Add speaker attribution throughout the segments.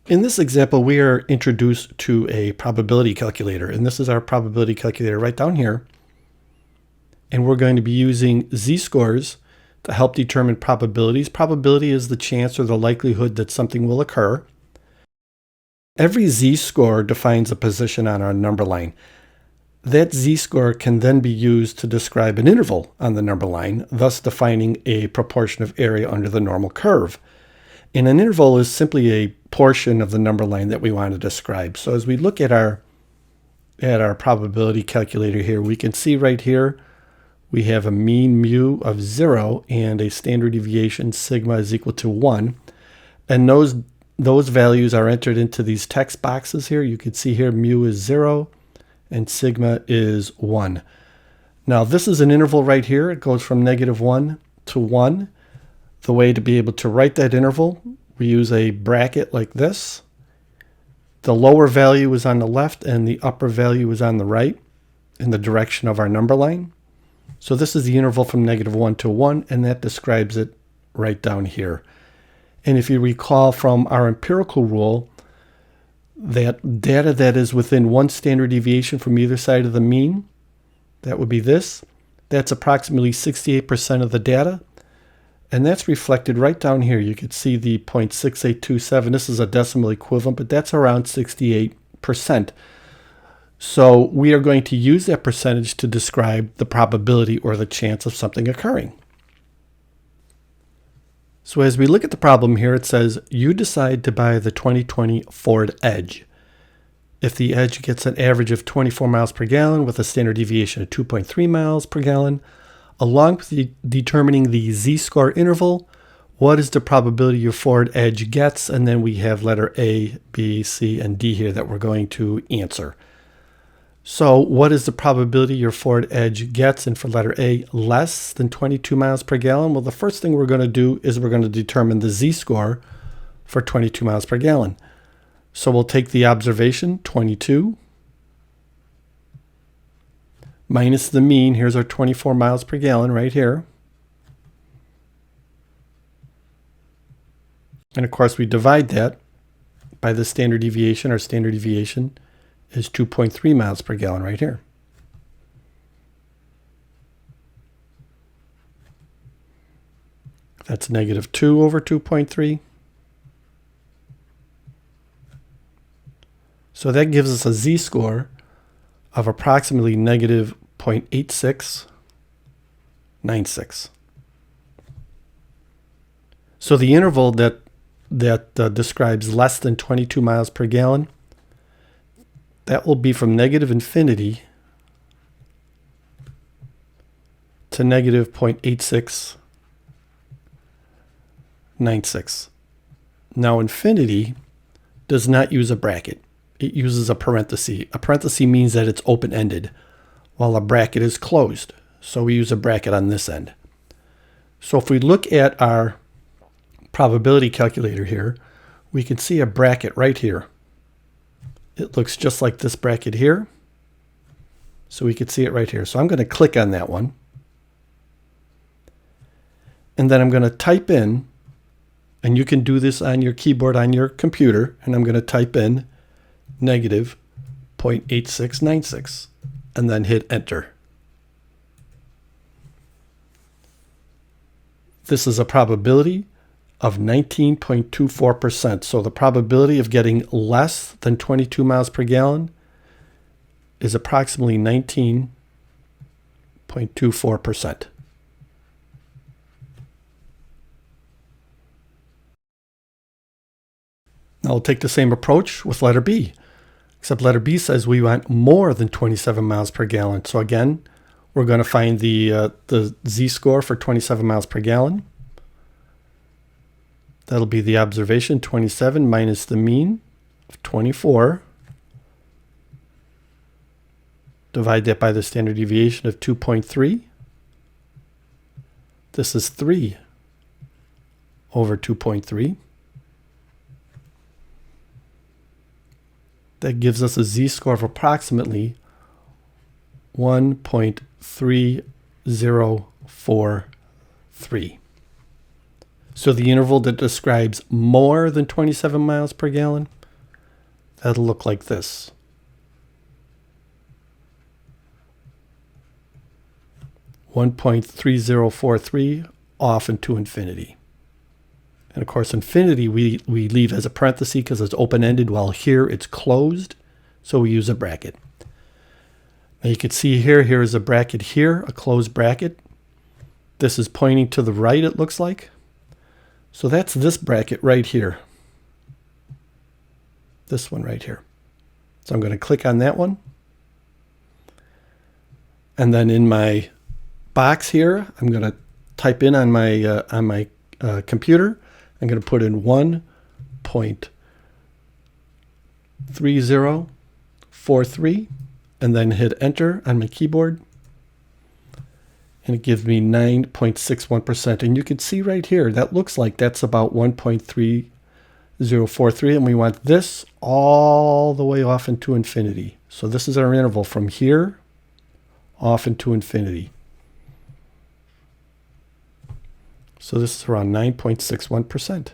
Speaker 1: In this example, we are introduced to a probability calculator, and this is our probability calculator right down here. And we're going to be using z-scores to help determine probabilities. Probability is the chance or the likelihood that something will occur. Every z-score defines a position on our number line. That z-score can then be used to describe an interval on the number line, thus defining a proportion of area under the normal curve. And an interval is simply a portion of the number line that we want to describe. So as we look at our probability calculator here, we can see right here we have a mean mu of 0 and a standard deviation sigma is equal to 1. And those values are entered into these text boxes here. You can see here mu is 0 and sigma is 1. Now this is an interval right here. It goes from -1 to 1. The way to be able to write that interval, we use a bracket like this. The lower value is on the left and the upper value is on the right in the direction of our number line. So this is the interval from -1 to 1, and that describes it right down here. And if you recall from our empirical rule, that data that is within 1 standard deviation from either side of the mean, that would be this. That's approximately 68% of the data. And that's reflected right down here. You can see the 0.6827. This is a decimal equivalent, but that's around 68%. So we are going to use that percentage to describe the probability or the chance of something occurring. So as we look at the problem here, it says you decide to buy the 2020 Ford Edge. If the Edge gets an average of 24 miles per gallon with a standard deviation of 2.3 miles per gallon, along with determining the z-score interval, what is the probability your Ford Edge gets? And then we have letter A, B, C, and D here that we're going to answer. So what is the probability your Ford Edge gets? And for letter A, less than 22 miles per gallon. Well, the first thing we're going to do is we're going to determine the z-score for 22 miles per gallon. So we'll take the observation, 22, minus the mean. Here's our 24 miles per gallon right here. And of course, we divide that by the standard deviation. Our standard deviation is 2.3 miles per gallon right here. That's -2 over 2.3. So that gives us a z-score of approximately -0.8696. So the interval that describes less than 22 miles per gallon, that will be from -infinity to -0.8696. Now infinity does not use a bracket. It uses a parenthesis. A parenthesis means that it's open-ended, while a bracket is closed. So we use a bracket on this end. So if we look at our probability calculator here, we can see a bracket right here. It looks just like this bracket here. So we can see it right here. So I'm going to click on that one. And then I'm going to type in, and you can do this on your keyboard on your computer, and I'm going to type in -0.8696 and then hit enter. This is a probability of 19.24%. So the probability of getting less than 22 miles per gallon is approximately 19.24%. Now we'll take the same approach with letter B, except letter B says we want more than 27 miles per gallon. So again, we're going to find the z-score for 27 miles per gallon. That'll be the observation, 27 minus the mean of 24. Divide that by the standard deviation of 2.3. This is 3 over 2.3. That gives us a z-score of approximately 1.3043. So the interval that describes more than 27 miles per gallon, that'll look like this. .3043 off into infinity. And of course, infinity we leave as a parenthesis because it's open-ended, while here it's closed, so we use a bracket. Now you can see here is a bracket here, a closed bracket. This is pointing to the right, it looks like. So that's this bracket right here. This one right here. So I'm going to click on that one. And then in my box here, I'm going to type in on my computer, I'm going to put in 1.3043 and then hit enter on my keyboard. And it gives me 9.61%. And you can see right here, that looks like that's about 1.3043. And we want this all the way off into infinity. So this is our interval from here off into infinity. So this is around 9.61%.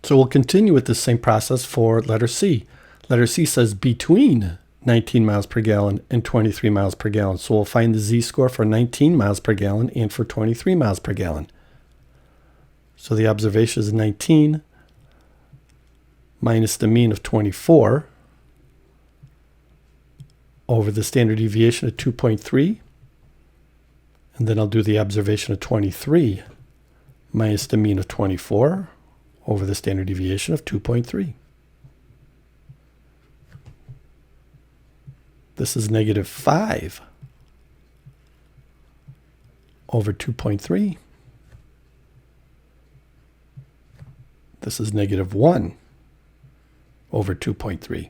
Speaker 1: So we'll continue with the same process for letter C. Letter C says between 19 miles per gallon and 23 miles per gallon. So we'll find the z-score for 19 miles per gallon and for 23 miles per gallon. So the observation is 19 minus the mean of 24 over the standard deviation of 2.3. And then I'll do the observation of 23 minus the mean of 24 over the standard deviation of 2.3. This is negative 5 over 2.3. This is negative 1 over 2.3.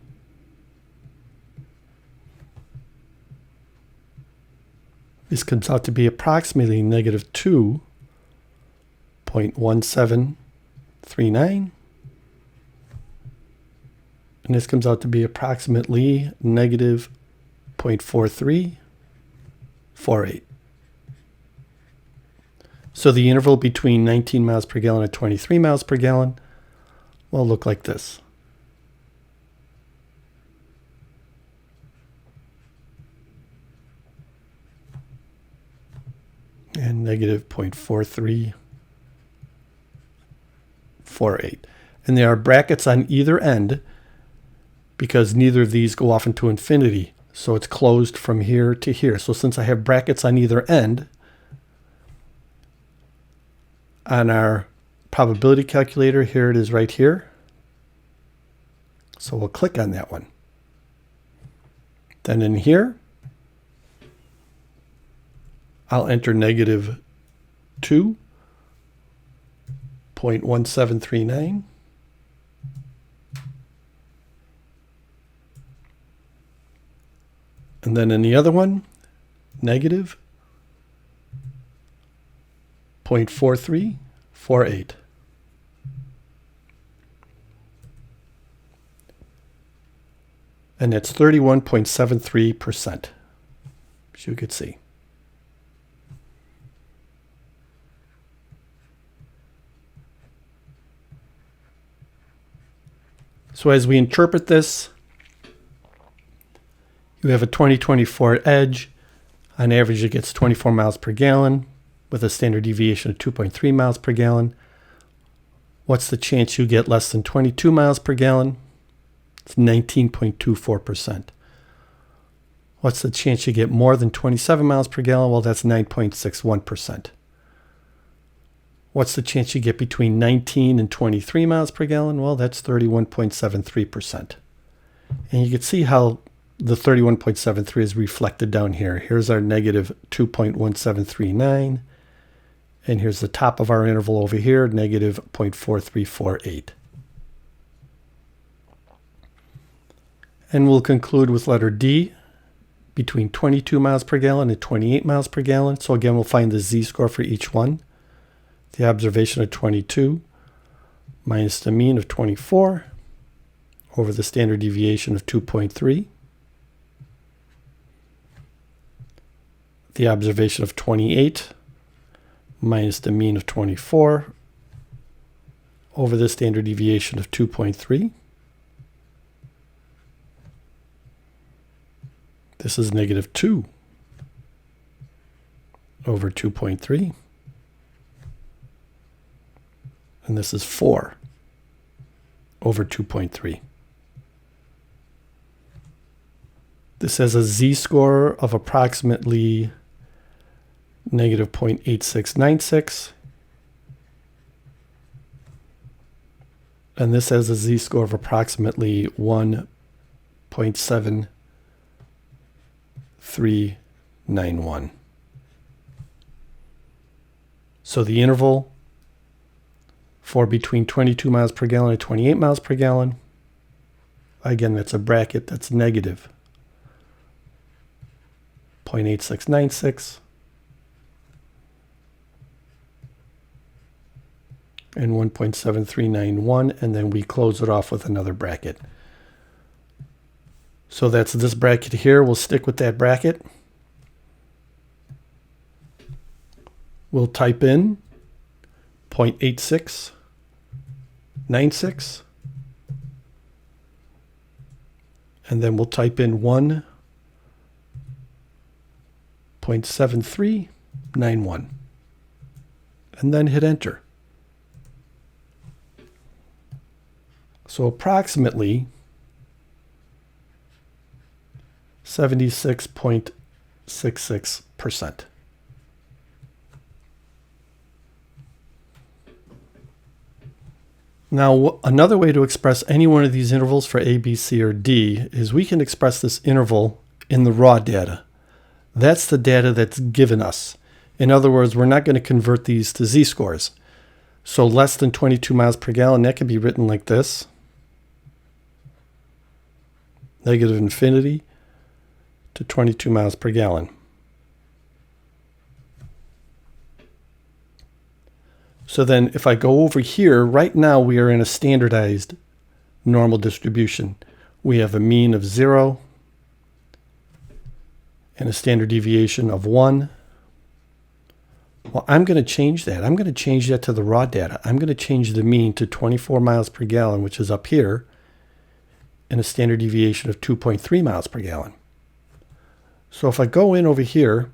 Speaker 1: This comes out to be approximately negative 2.1739. And this comes out to be approximately negative 0.4348. So the interval between 19 miles per gallon and 23 miles per gallon will look like this. And negative 0.4348. And there are brackets on either end because neither of these go off into infinity. So it's closed from here to here. So since I have brackets on either end, on our probability calculator, here it is right here. So we'll click on that one. Then in here, I'll enter negative 2.1739. And then in the other one, negative 0.4348. And that's 31.73%, as you could see. So as we interpret this, you have a 2024 edge. On average, it gets 24 miles per gallon with a standard deviation of 2.3 miles per gallon. What's the chance you get less than 22 miles per gallon? It's 19.24%. What's the chance you get more than 27 miles per gallon? Well, that's 9.61%. What's the chance you get between 19 and 23 miles per gallon? Well, that's 31.73%. And you can see how the 31.73 is reflected down here. Here's our negative 2.1739. And here's the top of our interval over here, negative 0.4348. And we'll conclude with letter D, between 22 miles per gallon and 28 miles per gallon. So again, we'll find the z-score for each one. The observation of 22 minus the mean of 24 over the standard deviation of 2.3. the observation of 28 minus the mean of 24 over the standard deviation of 2.3. This is negative 2 over 2.3. And this is 4 over 2.3. This has a z-score of approximately negative 0.8696. And this has a z-score of approximately 1.7391. So the interval for between 22 miles per gallon and 28 miles per gallon, again, that's a bracket that's negative 0.8696 and 1.7391, and then we close it off with another bracket. So that's this bracket here. We'll stick with that bracket. We'll type in 0.8696, and then we'll type in 1.7391, and then hit enter. So approximately 76.66%. Now, another way to express any one of these intervals for A, B, C, or D is we can express this interval in the raw data. That's the data that's given us. In other words, we're not going to convert these to z-scores. So less than 22 miles per gallon, that can be written like this. Negative infinity to 22 miles per gallon. So then if I go over here, right now we are in a standardized normal distribution. We have a mean of 0 and a standard deviation of 1. Well, I'm going to change that. I'm going to change that to the raw data. I'm going to change the mean to 24 miles per gallon, which is up here, and a standard deviation of 2.3 miles per gallon. So if I go in over here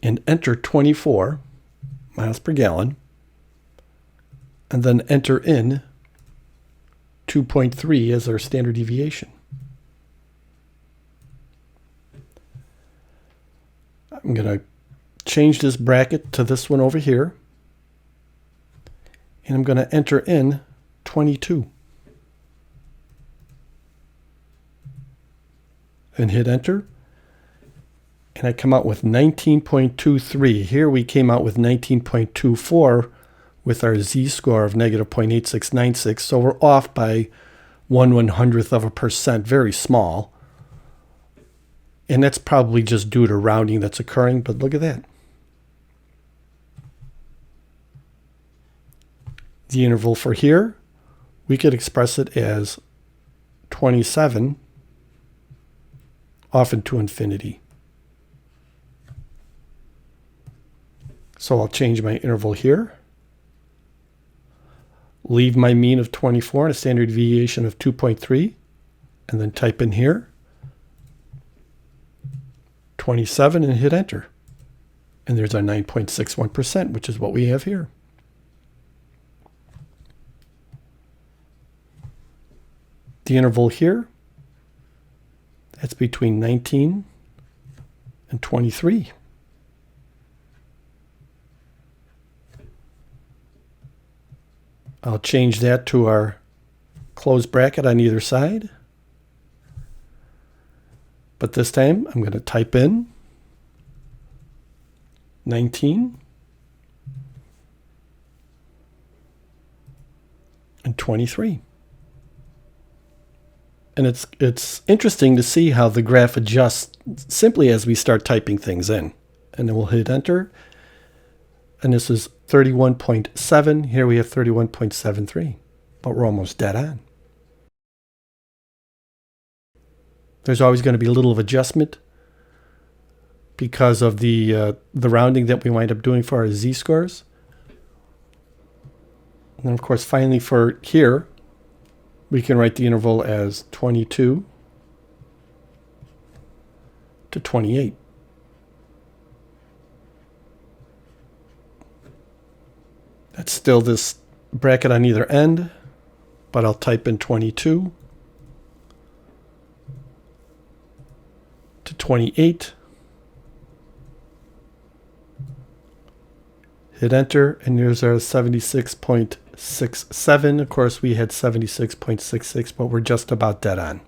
Speaker 1: and enter 24 miles per gallon, and then enter in 2.3 as our standard deviation, I'm going to change this bracket to this one over here, and I'm going to enter in 22 and hit enter, and I come out with 19.23. Here we came out with 19.24 with our z-score of negative 0.8696, so we're off by 1/100th of a percent, very small. And that's probably just due to rounding that's occurring, but look at that. The interval for here, we could express it as 27 off into infinity. So I'll change my interval here, leave my mean of 24 and a standard deviation of 2.3, and then type in here 27 and hit enter. And there's our 9.61%, which is what we have here. The interval here, that's between 19 and 23. I'll change that to our closed bracket on either side. But this time I'm going to type in 19 and 23. And it's interesting to see how the graph adjusts simply as we start typing things in. And then we'll hit enter. And this is 31.7. Here we have 31.73. But we're almost dead on. There's always going to be a little of adjustment because of the rounding that we wind up doing for our z-scores. And then, of course, finally for here, we can write the interval as 22 to 28. That's still this bracket on either end, but I'll type in 22 to 28. Hit enter, and there's our 76.67. Of course, we had 76.66, but we're just about dead on.